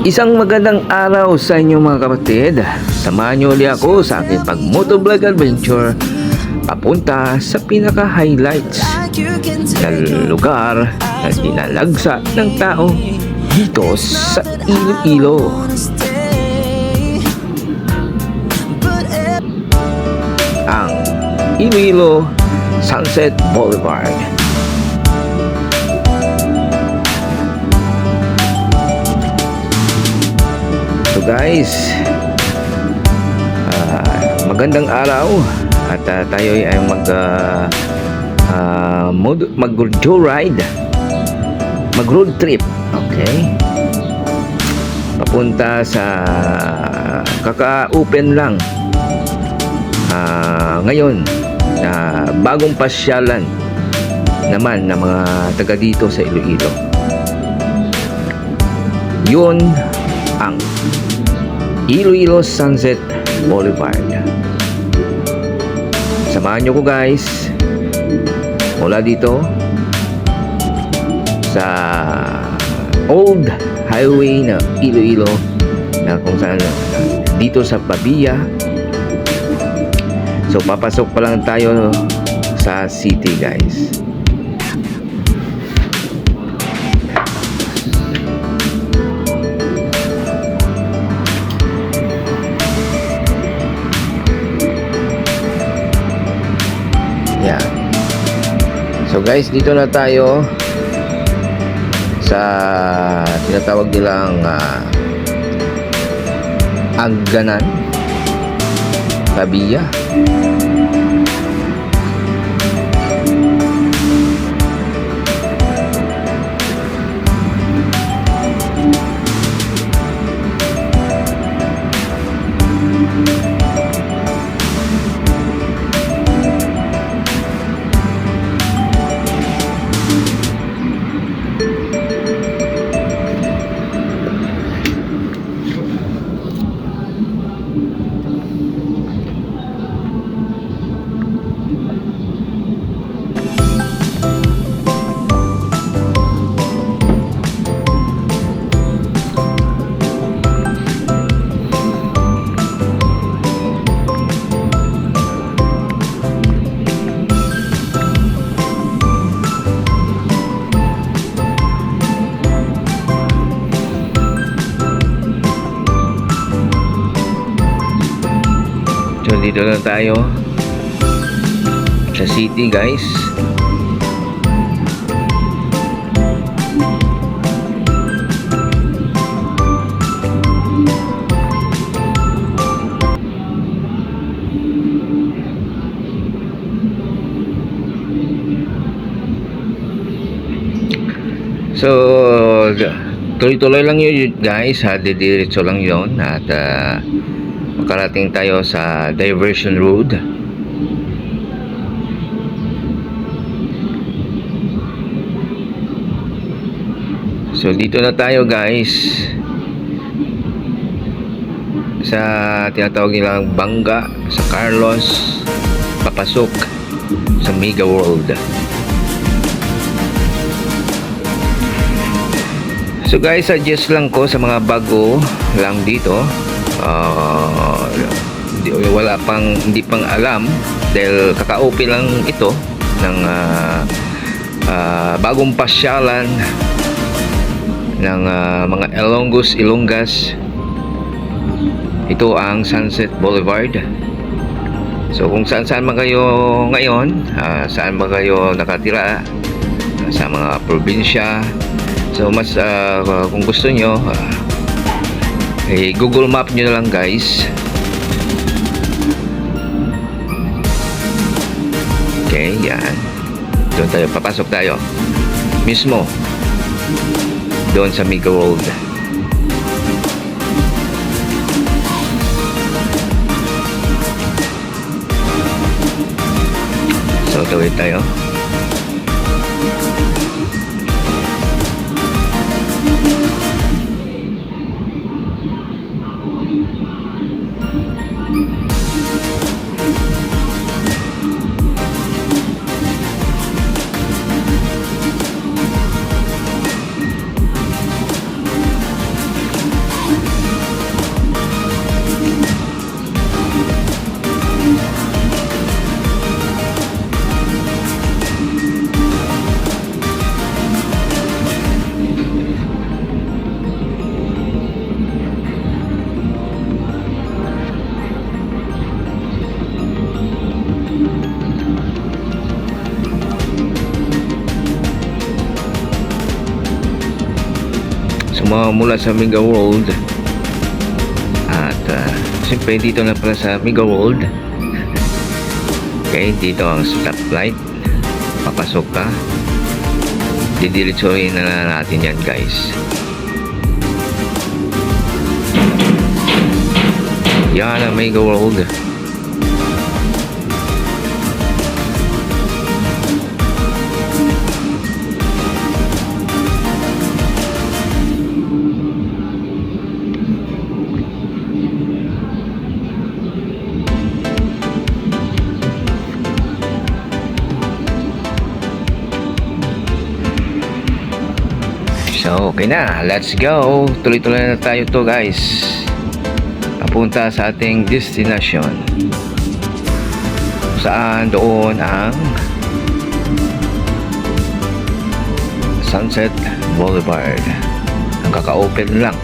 Isang magandang araw sa inyo mga kapatid. Samahan niyo ulit ako sa aking pag-motovlog adventure papunta sa pinaka-highlights na lugar na dinalagsa ng tao dito sa Iloilo. Ang Iloilo Sunset Boulevard. So guys, magandang araw at tayo ay mag-joyride, mag-road trip, okay? Papunta sa kaka-open lang ngayon na bagong pasyalan naman ng mga taga dito sa Iloilo. Yun ang Iloilo Sunset Boulevard. Samahan nyo ko guys mula dito sa old highway na Iloilo na kung saan dito sa Pabia. So papasok pa lang tayo sa city guys. Yan. So guys, dito na tayo sa tinatawag nilang Agganan, Pabia. So dito na tayo sa city guys. So tuloy-tuloy lang yun guys, didiretso lang yun at makarating tayo sa diversion road. So dito na tayo guys sa tinatawag nilang Bangga, sa Carlos, papasok sa Mega World. So guys, suggest lang ko sa mga bago lang dito, hindi pang alam dahil kaka-open lang ito ng bagong pasyalan ng mga Ilonggas. Ito ang Sunset Boulevard. So kung saan man kayo ngayon, saan ba kayo nakatira sa mga probinsya, so mas kung gusto nyo, Google Map nyo na lang guys. Okay, yan. Doon tayo, papasok tayo mismo doon sa Mega World. So tawid tayo. mula sa Mega World. At siyempre dito na pala sa Mega World. Okay, dito ang stoplight. Papasok ka. Didiretsuhin na natin yan, guys. Yan ang Mega World. So, okay na. Let's go. Tuloy-tuloy na tayo to, guys. Papunta sa ating destination. Saan doon ang Sunset Boulevard. Ang kaka-open lang.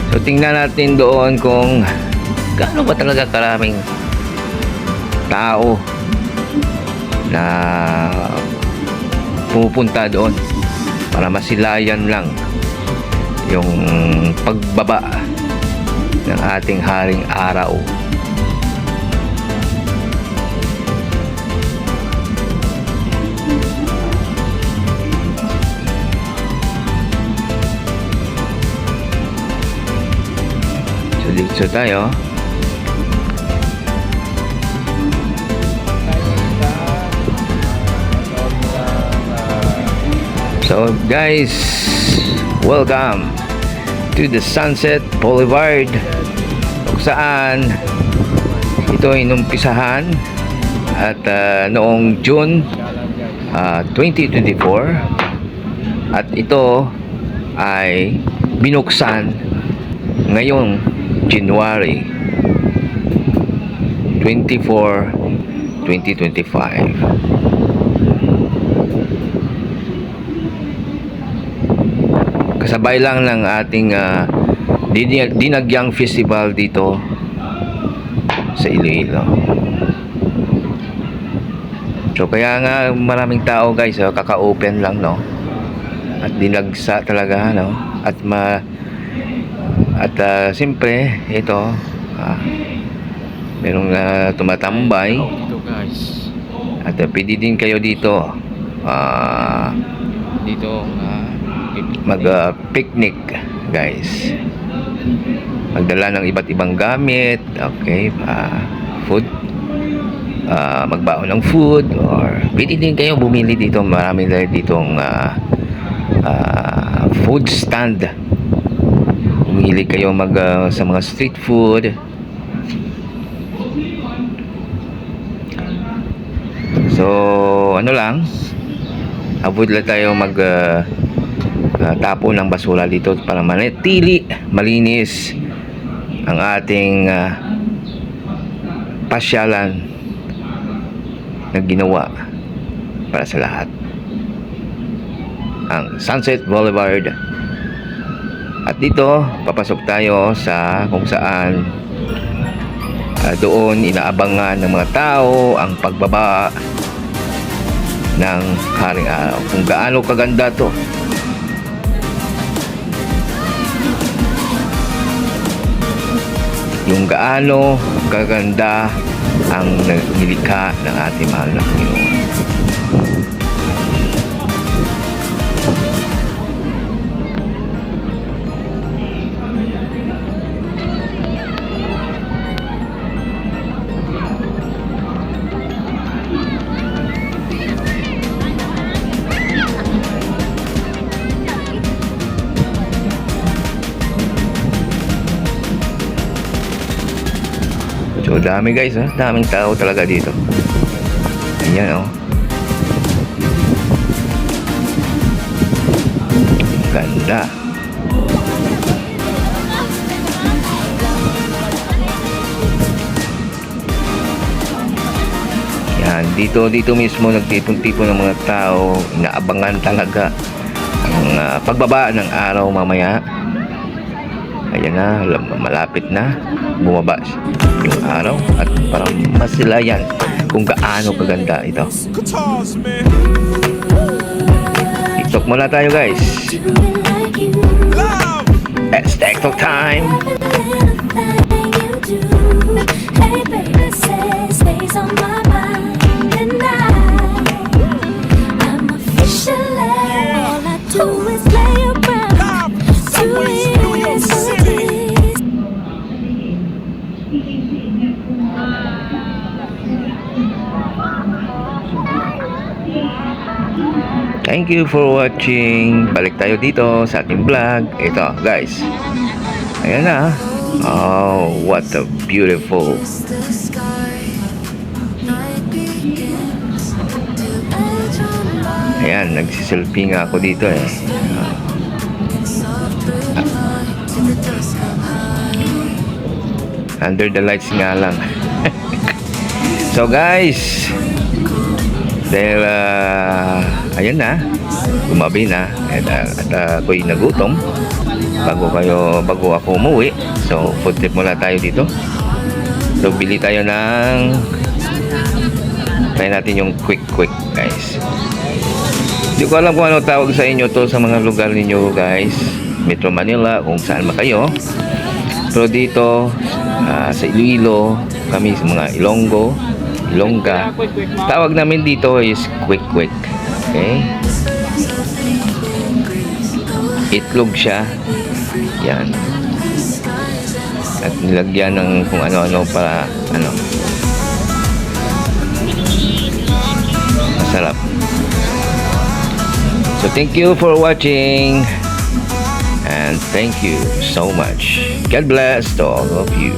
So, tingnan natin doon kung gaano ba talaga karaming tao na pupunta doon para masilayan lang yung pagbaba ng ating haring araw. So dito tayo. So guys, welcome to the Sunset Boulevard, kung saan ito ay inumpisahan at noong June 2024 at ito ay binuksan ngayong January 24, 2025. Kasabay lang ng ating Dinagyang Festival dito sa Iloilo. So kaya nga maraming tao, guys, kaka-open lang, no? At dinagsa talaga, no? At siyempre ito merong tumatambay dito, guys. At pwede din kayo dito mag-picnic, guys. Magdala ng iba't ibang gamit, okay, food, magbaon ng food, or pwede din kayo bumili dito. Marami dahil ditong food stand. Bumili kayo sa mga street food. So ano lang, avoid lang tayo tapo ng basura dito para manatili malinis ang ating pasyalan na ginawa para sa lahat, ang Sunset Boulevard. At dito papasok tayo sa kung saan doon inaabangan ng mga tao ang pagbaba ng haring araw. Kung gaano kaganda to. Yung gaano kaganda ang nilikha ng ating mahal na Panginoon. So dami, guys, daming tao talaga dito. Ayan, ganda. Yan, dito mismo nagtipon-tipon ng mga tao. Inaabangan talaga ang pagbaba ng araw mamaya. Ayan na, malapit na bumaba yung araw at parang masilayan kung gaano kaganda ito. TikTok muna tayo guys. It's TikTok time. Thank you for watching. Balik tayo dito sa ating vlog. Ito guys, ayan na. Oh, what a beautiful. Ayan, nagsiselfie nga ako dito eh. Under the lights nga lang. So guys, dahil ayan na, gumabi na at ako'y nagutom bago ako umuwi. So food trip muna tayo dito. So bili tayo ng, try natin yung quick guys. Hindi ko alam kung ano tawag sa inyo to sa mga lugar ninyo guys, Metro Manila, kung saan ba kayo. Pero dito sa Iloilo, kami sa mga Ilongga, tawag namin dito is quick. Okay, itlog siya yan, at nilagyan ng kung ano-ano para ano, masarap. So thank you for watching and thank you so much. God bless to all of you.